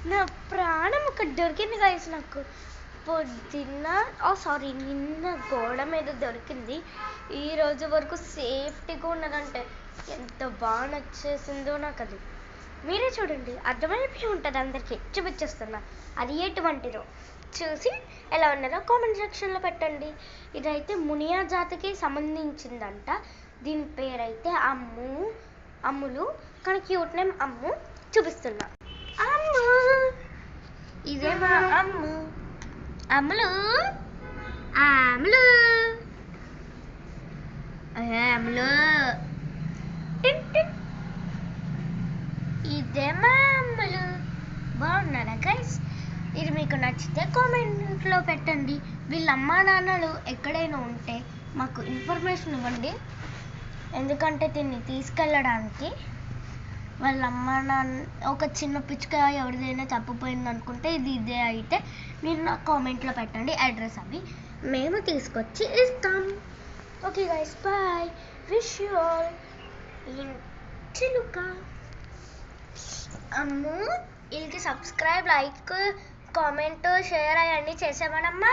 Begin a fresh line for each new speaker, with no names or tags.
నా ప్రాణం ఒకటి దొరికింది గైస్ నాకు. పొద్దున్న నిన్న గోడ మీద దొరికింది. ఈ రోజు వరకు సేఫ్టీగా ఉన్నదంటే ఎంత బాగా నచ్చేసిందో నాకు అది. మీరే చూడండి, అర్థమైపోయి ఉంటుంది అందరికీ. చూపించేస్తున్నా అది ఎటువంటిదో. చూసి ఎలా ఉన్నదో కామెంట్ సెక్షన్లో పెట్టండి. ఇదైతే మునియా జాతికి సంబంధించిందంట. దీని పేరైతే అమ్ములు, కానీ క్యూట్ నేమ్ అమ్ము. చూపిస్తున్నా. అమ్ము, ఇదే మా అమ్ములు. అమ్ములు ఇదే మా అమ్ములు. బాగున్నారా గైస్? ఇది మీకు నచ్చితే కామెంట్లో పెట్టండి. వీళ్ళ అమ్మా నాన్నలు ఎక్కడైనా ఉంటే మాకు ఇన్ఫర్మేషన్ ఇవ్వండి. ఎందుకంటే దీన్ని తీసుకెళ్ళడానికి వాళ్ళ అమ్మ నాన్న ఒక చిన్న పిచ్చుక ఎవరిదైనా తప్పిపోయింది అనుకుంటే ఇదే అయితే మీరు నాకు కామెంట్లో పెట్టండి అడ్రస్ అవి, మేము తీసుకొచ్చి ఇస్తాం. Okay guys, bye. Wish you all చిలుక. అమ్ము వీళ్ళకి సబ్స్క్రైబ్, లైక్, కామెంట్, షేర్ అవన్నీ చేసామనమ్మా.